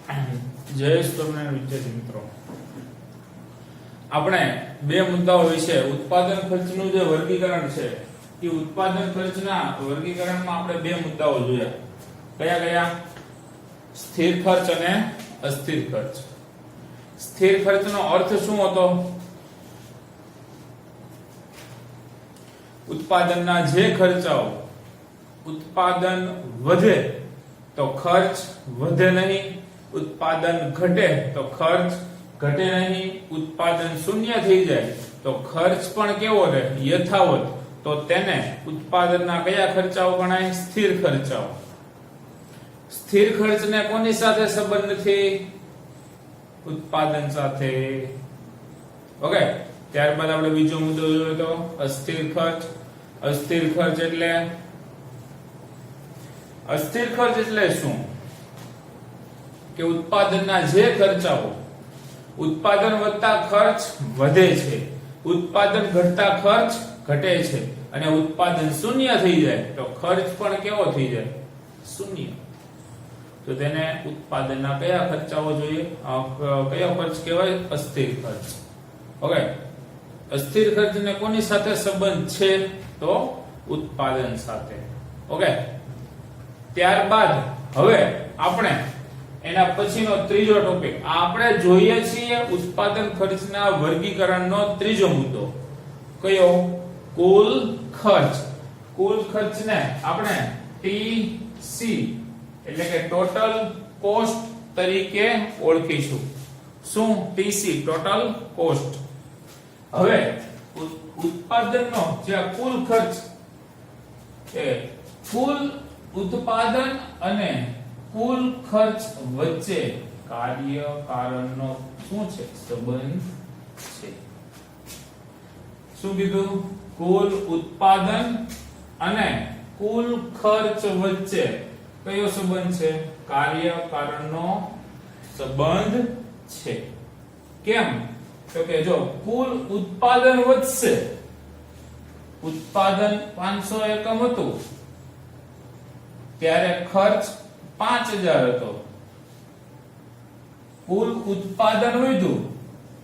જય સ્વામિનારાયણ વિદ્યાર્થી મિત્રો, આપણે બે મુદ્દાઓ વિશે ઉત્પાદન ખર્ચનું જે વર્ગીકરણ છે એ ઉત્પાદન ખર્ચના વર્ગીકરણમાં આપણે બે મુદ્દાઓ જોયા. કયા કયા? સ્થિર ખર્ચ અને અસ્થિર ખર્ચ. સ્થિર ખર્ચનો અર્થ શું હતો? ઉત્પાદનના જે ખર્ચાઓ, ઉત્પાદન વધે તો ખર્ચ વધે નહીં, ઉત્પાદન ઘટે તો ખર્ચ ઘટે નહીં, ઉત્પાદન શૂન્ય થઈ જાય તો ખર્ચ પણ કેવો રહે? યથાવત. તો તેને ઉત્પાદનના કયા ખર્ચાઓ ગણાય? સ્થિર ખર્ચાઓ. સ્થિર ખર્ચને કોની સાથે સંબંધ નથી? ઉત્પાદન સાથે. ઓકે, ત્યારબાદ આપણે બીજો મુદ્દો જોયો તો અસ્થિર ખર્ચ. અસ્થિર ખર્ચ એટલે શું? કે ઉત્પાદનના જે ખર્ચાઓ, ઉત્પાદન વધતા ખર્ચ વધે છે, ઉત્પાદન ઘટતા ખર્ચ ઘટે છે, અને ઉત્પાદન શૂન્ય થઈ જાય તો ખર્ચ પણ કેવો થઈ જાય? શૂન્ય. તો તેને ઉત્પાદનના કયા ખર્ચાઓ જોઈએ? કયો ખર્ચ કહેવાય? અસ્થિર ખર્ચ. ઓકે, અસ્થિર ખર્ચને કોની સાથે સંબંધ છે? તો ઉત્પાદન સાથે. ઓકે, ત્યારબાદ હવે આપણે એના પછીનો ત્રીજો ટોપિક આપણે જોઈએ છીએ ઉત્પાદન ખર્ચના વર્ગીકરણનો ત્રીજો મુદ્દો. કયો? કુલ ખર્ચ. કુલ ખર્ચને આપણે TC એટલે કે ટોટલ કોસ્ટ તરીકે ઓળખીશું. શું? TC, total cost. હવે ઉત્પાદનનો જે કુલ ખર્ચ એ કુલ ઉત્પાદન અને કુલ ખર્ચ વચ્ચે કાર્ય કારણનો શું છે? સંબંધ છે. શું કીધું? કુલ ઉત્પાદન અને કુલ ખર્ચ વચ્ચે કયો સંબંધ છે? કાર્ય કારણનો સંબંધ છે. કેમ? તો કે જો કુલ ઉત્પાદન વધશે, ઉત્પાદન 500 એકમ હતું ત્યારે ખર્ચ 5000 હતો. કુલ ઉત્પાદન વધ્યું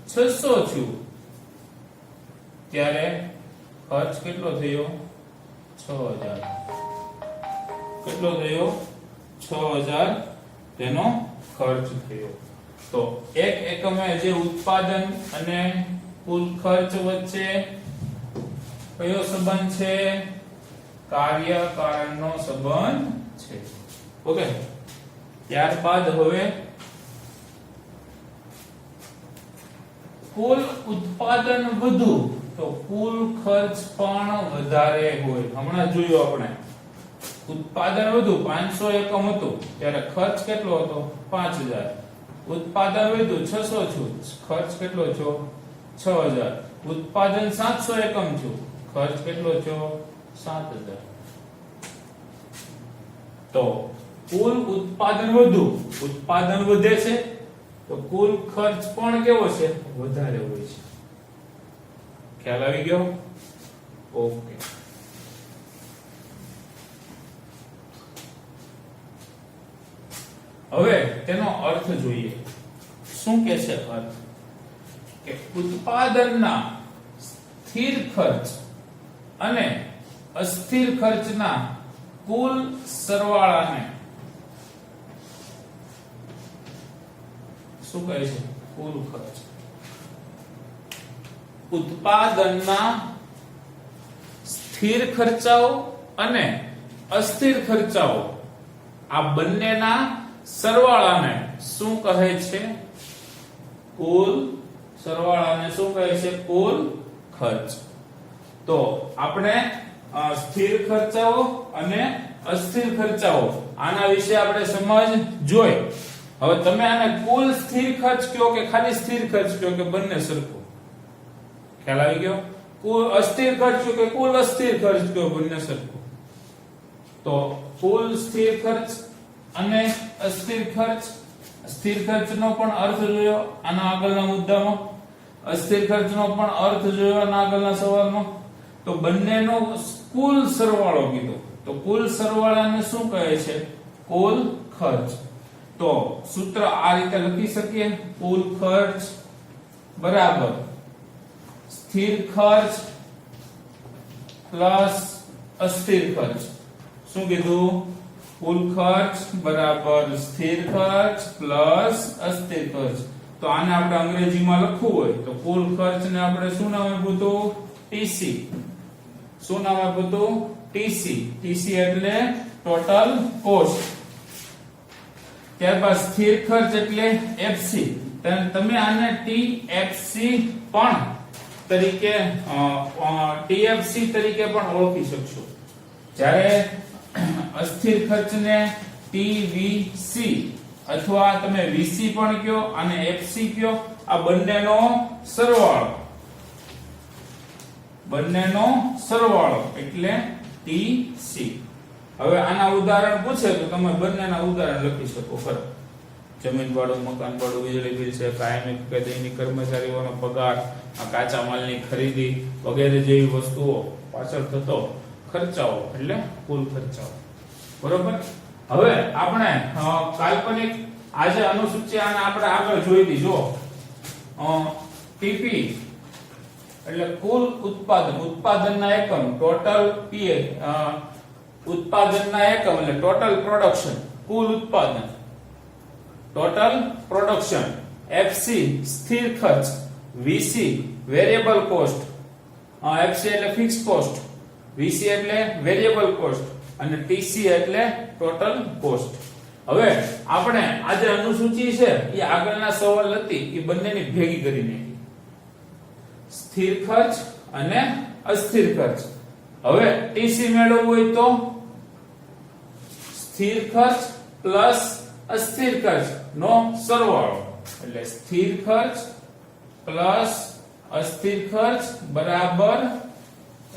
600 થયું ત્યારે ખર્ચ કેટલો થયો? 6000. કેટલો થયો? 6000 તેનો ખર્ચ થયો. તો એક એકમે જે ઉત્પાદન અને કુલ ખર્ચ વચ્ચે કયો સંબંધ છે? કાર્ય કારણનો સંબંધ છે. ઓકે, ત્યારબાદ હવે કુલ ઉત્પાદન વધુ તો કુલ ખર્ચ પણ વધારે હોય. હમણાં જોયું આપણે ઉત્પાદન વધુ 500 એકમ હતું ત્યારે ખર્ચ કેટલો હતો? 5000. ઉત્પાદન વધ્યું 600 થયું, ખર્ચ કેટલો થયો? 6000. ઉત્પાદન 700 એકમ થયું, ખર્ચ કેટલો થયો? 7000. તો કુલ ઉત્પાદન વધુ, ઉત્પાદન વધે છે તો કુલ ખર્ચ પણ કેવો છે? વધારે હોય છે. ખ્યાલ આવી ગયો? ઓકે. હવે તેનો અર્થ જોઈએ. શું કે છે અર્થ? કે ઉત્પાદનના સ્થિર ખર્ચ અને અસ્થિર ખર્ચના કુલ સરવાળાને શું કહે છે? કુલ ખર્ચ. ઉત્પાદનના સ્થિર ખર્ચાઓ અને અસ્થિર ખર્ચાઓ આ બંનેના સરવાળાને શું કહે છે? કુલ સરવાળાને શું કહે છે? કુલ ખર્ચ. તો આપણે સ્થિર ખર્ચાઓ અને અસ્થિર ખર્ચાઓ આના વિશે આપણે સમજ જોઈ. હવે તમે આને કુલ સ્થિર ખર્ચ કહો કે ખાલી સ્થિર ખર્ચ કહો કે બંને સરખું? ખ્યાલ આવી ગયો? કુલ અસ્થિર ખર્ચ કહો કે કુલ અસ્થિર ખર્ચ કહો બંને સરખું? તો કુલ સ્થિર ખર્ચ અને અસ્થિર ખર્ચ. સ્થિર ખર્ચનો પણ અર્થ જોયો આના આગળના મુદ્દામાં, અસ્થિર ખર્ચનો પણ અર્થ જોયો આના આગળના સવાલમાં. તો બંનેનો કુલ સરવાળો કીધો તો કુલ સરવાળાને શું કહે છે? કુલ ખર્ચ. તો સૂત્ર આ રીતે લખી શકીએ, કુલ ખર્ચ બરાબર સ્થિર ખર્ચ પ્લસ અસ્થિર ખર્ચ. શું કીધું? કુલ ખર્ચ બરાબર સ્થિર ખર્ચ પ્લસ અસ્થિર ખર્ચ. તો આને આપણે અંગ્રેજીમાં લખવું હોય તો કુલ ખર્ચને આપણે શું નામ આપ્યું હતું? ટીસી. શું નામ આપ્યું હતું? ટીસી. ટીસી એટલે ટોટલ કોસ્ટ. ત્યારબાદ સ્થિર ખર્ચ એટલે એફસી. તમે આને ટીએફસી પણ તરીકે ટીએફસી તરીકે પણ ઓળખી શકશો. જ્યારે અસ્થિર ખર્ચને ટીવીસી અથવા તમે વીસી પણ કહો અને એફસી કહો, આ બંનેનો સરવાળો એટલે ટીસી. હવે આના ઉદાહરણ પૂછે તો તમે બંનેના ઉદાહરણ લખી શકો. ખરું, જમીન ભાડું, મકાન ભાડું, વીજળી બિલ છે, કાયમી કે દૈનિક કર્મચારીઓનો પગાર, કાચા માલની ખરીદી વગેરે જેવી વસ્તુઓ પાછળ થતો ખર્ચાઓ એટલે કુલ ખર્ચાઓ. બરોબર. હવે આપણે કાલ્પનિક આજે અનુસૂચિ આને આપણે આગળ જોઈ લીધો. ટીપી એટલે કુલ ઉત્પાદન, ઉત્પાદનના એકમ, ટોટલ પીએ ઉત્પાદનના એકમ એટલે ટોટલ પ્રોડક્શન, કુલ ઉત્પાદન, ટોટલ પ્રોડક્શન. એફસી સ્થિર ખર્ચ, વીસી વેરિયેબલ કોસ્ટ. એફસી એટલે ફિક્સ કોસ્ટ, વીસી એટલે વેરિયેબલ કોસ્ટ અને ટીસી એટલે ટોટલ કોસ્ટ. હવે આપણે આ જે અનુસૂચિ છે એ આગળના સવાલ હતી એ બંનેની ભેગી કરી નાખી, સ્થિર ખર્ચ અને અસ્થિર ખર્ચ. હવે ટીસી મેળવવું હોય તો સ્થિર ખર્ચ પ્લસ અસ્થિર ખર્ચ નો સરવાળો એટલે સ્થિર ખર્ચ પ્લસ અસ્થિર ખર્ચ બરાબર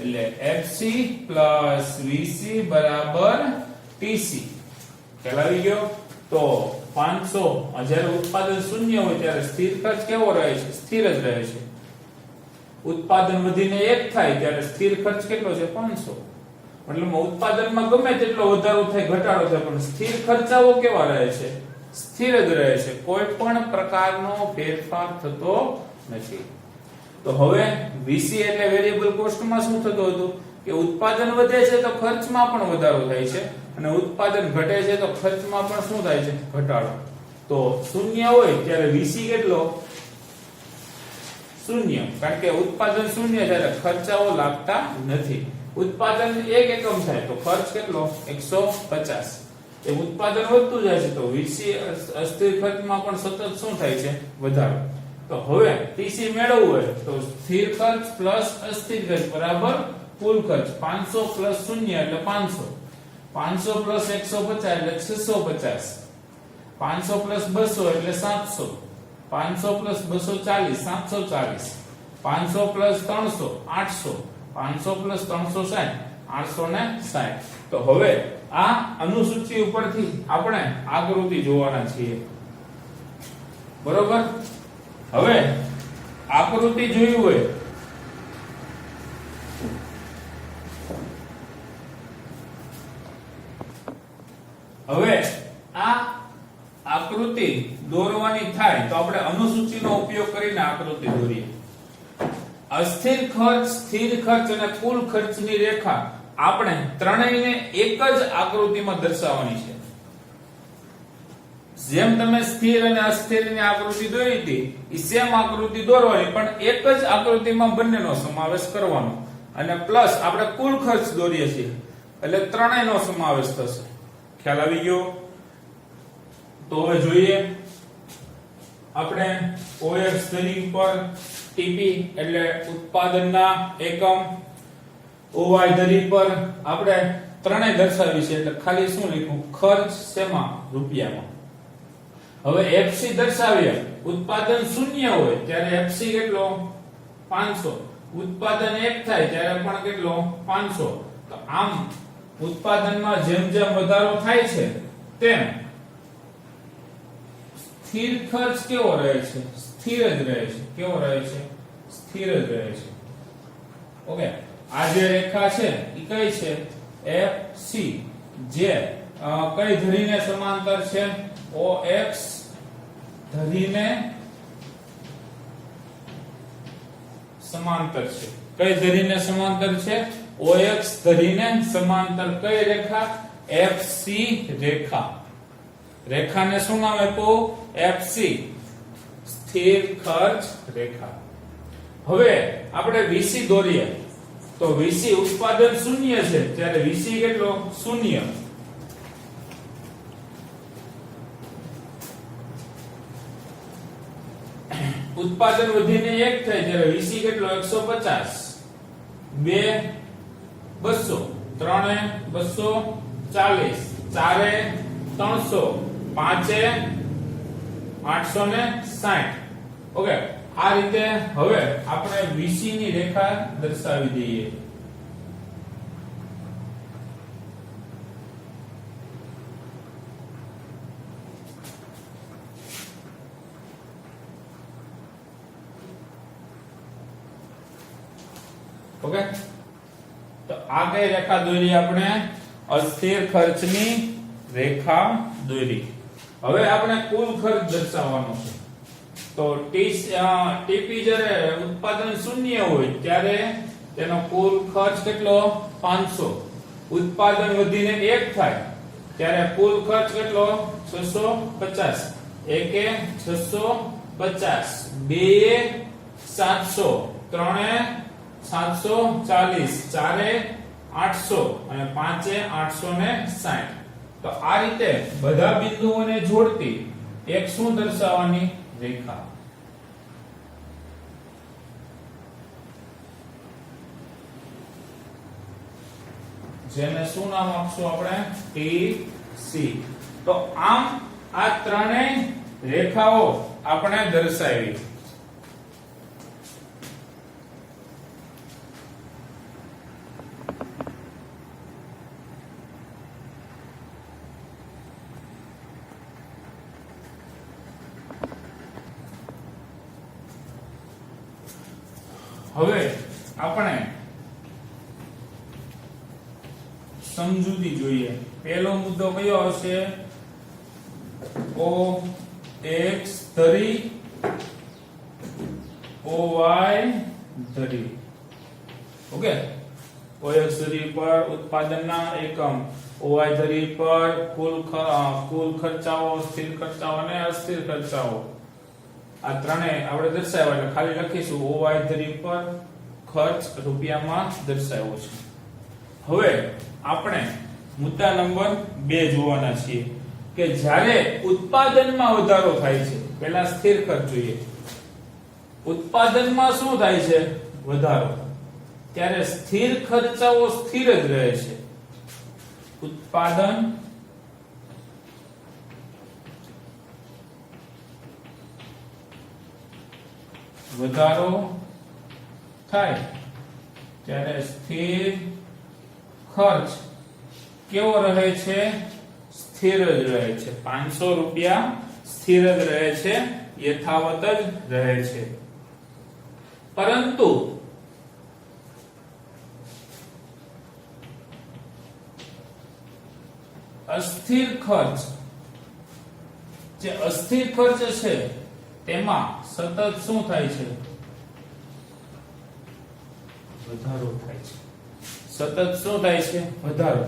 એટલે એફસી પ્લસ વીસી બરાબર ટીસી. ખ્યાલ આવી ગયો? તો 500 જ્યારે ઉત્પાદન શૂન્ય હોય ત્યારે સ્થિર ખર્ચ કેવો રહે છે? સ્થિર જ રહે છે. ઉત્પાદન વધીને 1 થાય ત્યારે સ્થિર ખર્ચ કેટલો છે? 500. મતલબ ઉત્પાદનમાં ગમે તેટલો વધારો થાય ઘટાડો થાય પણ સ્થિર ખર્ચાઓ કેવા રહે છે? સ્થિર જ રહે છે. કોઈ પણ પ્રકારનો ફેરફાર થતો નથી. તો હવે વીસી એટલે વેરિયેબલ કોસ્ટમાં શું થતું હતું કે ઉત્પાદન વધે છે તો ખર્ચમાં પણ વધારો થાય છે અને ઉત્પાદન ઘટે છે તો ખર્ચમાં પણ શું થાય છે? ઘટાડો. તો શૂન્ય હોય ત્યારે વીસી કેટલો? શૂન્ય. કારણ કે ઉત્પાદન શૂન્ય ત્યારે ખર્ચાઓ લાગતા નથી. ઉત્પાદન 1 એકમ થાય તો ખર્ચ કેટલો? 150. એ ઉત્પાદન વધતું જાય છે તો વીસી અસ્થિર ખર્ચમાં પણ સતત શું થાય છે? વધારો. તો હવે ટીસી મેળવવું હોય તો સ્થિર ખર્ચ પ્લસ અસ્થિર ખર્ચ બરાબર કુલ ખર્ચ. 500 પ્લસ 0 એટલે 500, 500 પ્લસ 150 એટલે 650, 500 પ્લસ 200 એટલે 700, 500 પ્લસ 240 740, 500 પ્લસ 300 800, 500 પ્લસ 360 860. તો હવે આ અનુસૂચિ ઉપરથી આપણે આકૃતિ જોવાના છીએ. બરોબર. હવે આકૃતિ જોઈ હોય હવે આ આકૃતિ દોરવાની થાય તો આપણે અનુસૂચિનો ઉપયોગ કરીને આકૃતિ દોરીએ. અસ્થિર ખર્ચ, સ્થિર ખર્ચ અને કુલ ખર્ચની રેખા આપણે ત્રણેયને એક જ આકૃતિમાં દર્શાવવાની છે. જેમ તમે સ્થિર અને અસ્થિરની આકૃતિ દોરી હતી એ સેમ આકૃતિ દોરવાની પણ એક જ આકૃતિમાં બંનેનો સમાવેશ કરવાનો અને પ્લસ આપણે કુલ ખર્ચ દોરીએ છીએ એટલે ત્રણેયનો સમાવેશ થશે. ખ્યાલ આવી ગયો? તો હવે જોઈએ આપણે ઓએક્સ ધરી પર ટીપી એટલે ઉત્પાદનના એકમ, ઓવાય ધરી પર આપણે ત્રણેય દર્શાવી છે એટલે ખાલી શું લખ્યું? ખર્ચ શેમાં? રૂપિયામાં. હવે એફસી દર્શાવીએ ઉત્પાદન શૂન્ય હોય ત્યારે એફસી કેટલો? 500. ઉત્પાદન 1 થાય ત્યારે પણ કેટલો? 500. તો આમ ઉત્પાદનમાં જેમ જેમ વધારો થાય છે તેમ સ્થિર ખર્ચ કેવો રહે છે? સ્થિર જ રહે છે. કેવો રહે છે? સ્થિર જ રહે છે. ઓકે. આ જે રેખા છે એ કઈ છે? એફસી. જે કઈ ધરીને સમાંતર છે? OX ધરીને સમાંતર છે. કઈ ધરીને સમાંતર છે? OX ધરીને સમાંતર કઈ રેખા? FC રેખા. રેખાને શું નામ આપ્યું? FC, સ્થિર ખર્ચ રેખા. હવે આપણે VC દોરીએ તો VC ઉત્પાદન શૂન્ય છે, ત્યારે VC કેટલો? શૂન્ય. ઉત્પાદન વધીને 1 થાય ત્યારે VC કેટલો? 150. 2 200, 3 240, 4 300, 5 860. ઓકે, આ રીતે હવે આપણે VC ની રેખા દર્શાવી દઈએ. ઓકે, તો આ કઈ રેખા દોરી? આપણે અસ્થિર ખર્ચની રેખા દોરી. હવે આપણે કુલ ખર્ચ દર્શાવવાનો છે. તો ટીપી જ્યારે ઉત્પાદન શૂન્ય હોય ત્યારે તેનો કુલ ખર્ચ કેટલો? 500. ઉત્પાદન વધીને 1 થાય ત્યારે કુલ ખર્ચ કેટલો? 650. 1 650, 2 700, 3 740, 4 800 અને 5 860. તો આ રીતે બધા બિંદુઓને જોડતી એક શું દર્શાવવાની? રેખા. જેને શું નામ આપશું આપણે? TC. તો આમ આ ત્રણેય રેખાઓ આપણે દર્શાવી. હવે આપણે સમજૂતી જોઈએ. પહેલો મુદ્દો કયો આવશે? OX ધરી OY ધરી. ઓકે, OX ધરી પર ઉત્પાદનના એકમ, OY ધરી પર કુલ ખર્ચાઓ, સ્થિર ખર્ચાઓ અને અસ્થિર ખર્ચાઓ. આ ત્રણે આપણે દર્શાવ્યા એટલે ખાલી લખીશું OY ધરી પર ખર્ચ રૂપિયામાં દર્શાવ્યો છે. હવે આપણે મુદ્દા નંબર 2 જોવાના છીએ કે જ્યારે ઉત્પાદનમાં વધારો થાય છે, પહેલા સ્થિર ખર્ચ જોઈએ. ઉત્પાદનમાં શું થાય છે? વધારો. ત્યારે સ્થિર ખર્ચાઓ સ્થિર જ રહે છે. ઉત્પાદન વધારો થાય ત્યારે સ્થિર ખર્ચ કેવો રહે છે? સ્થિર જ રહે છે. 500 રૂપિયા સ્થિર જ રહે છે, યથાવત જ રહે છે. પરંતુ અસ્થિર ખર્ચ, જે અસ્થિર ખર્ચ છે તેમાં સતત શું થાય છે? વધારો થાય છે. સતત શું થાય છે? વધારો.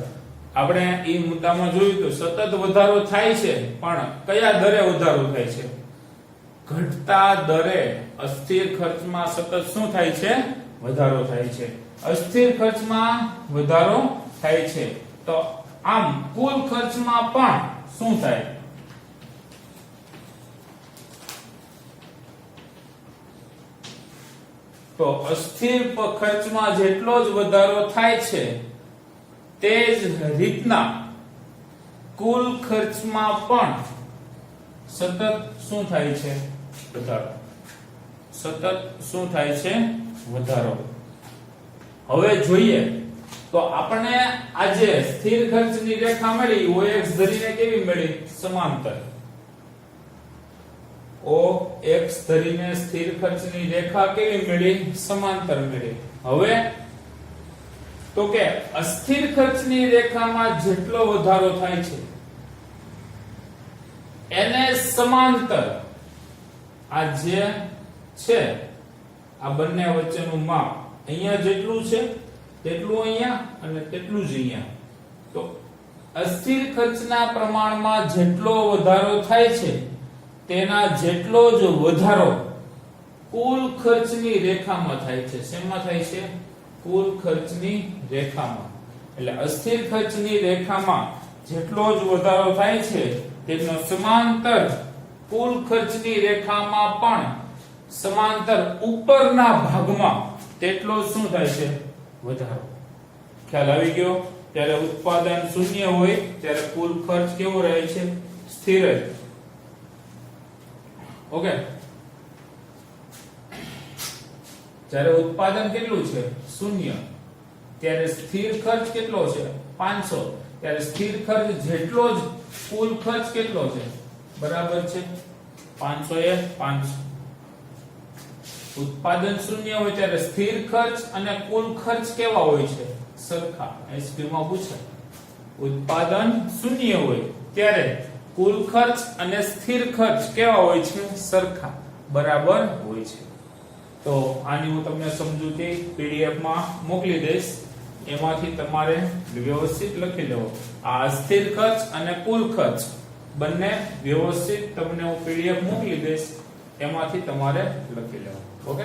આપણે એ મુદ્દામાં જોયું તો સતત વધારો થાય છે, પણ કયા દરે વધારો થાય છે? ઘટતા દરે અસ્થિર ખર્ચમાં સતત શું થાય છે? વધારો થાય છે. અસ્થિર ખર્ચમાં વધારો થાય છે. તો આમ કુલ ખર્ચમાં પણ શું થાય? તો અસ્થિર ખર્ચમાં જેટલો જ વધારો થાય છે તે જ રીતના કુલ ખર્ચમાં પણ સતત શું થાય છે? વધારો. સતત શું થાય છે? વધારો. હવે જોઈએ તો આપણે આજે સ્થિર ખર્ચની રેખા મળી, OX ધરીને કેવી મળી? સમાંતર. OX ધરીને સ્થિર ખર્ચની રેખા કેવી મળી? સમાંતર મળી. હવે તો કે અસ્થિર ખર્ચની રેખામાં જેટલો વધારો થાય છે એને સમાંતર આ જે છે આ બંને વચ્ચેનું માપ અહીંયા જેટલું છે તેટલું અહીંયા અને તેટલું જ અહીંયા. તો અસ્થિર ખર્ચના પ્રમાણમાં જેટલો વધારો થાય છે તેના જેટલો જ વધારો કુલ ખર્ચની રેખામાં થાય છે. શેમાં થાય છે? કુલ ખર્ચની રેખામાં. એટલે અસ્થિર ખર્ચની રેખામાં જેટલો જ વધારો થાય છે તેનો સમાંતર કુલ ખર્ચની રેખામાં પણ સમાંતર ઉપરના ભાગમાં તેટલો શું થાય છે? વધારો. ખ્યાલ આવી ગયો? ત્યારે ઉત્પાદન શૂન્ય હોય ત્યારે કુલ ખર્ચ કેવો રહે છે? સ્થિર જ. ઓકે. જ્યારે ઉત્પાદન કેટલું છે? શૂન્ય. ત્યારે સ્થિર ખર્ચ કેટલો છે? 500. ત્યારે સ્થિર ખર્ચ જેટલો જ કુલ ખર્ચ કેટલો છે? બરાબર છે 500 એ 500. ઉત્પાદન શૂન્ય હોય ત્યારે સ્થિર ખર્ચ અને કુલ ખર્ચ કેવા હોય છે? સરખા. એસક્યુ માં પૂછે. ઉત્પાદન શૂન્ય હોય ત્યારે કુલ ખર્ચ અને સ્થિર ખર્ચ કેવા હોય છે? સરખા, બરાબર હોય છે. તો આની હું તમને સમજૂતી પીડીએફ માં મોકલી દઈશ. એમાંથી તમારે વ્યવસ્થિત લખી લેવો. આ અસ્થિર ખર્ચ અને કુલ ખર્ચ બંને વ્યવસ્થિત તમને હું પીડીએફ મોકલી દઈશ. એમાંથી તમારે લખી લેવું. ઓકે.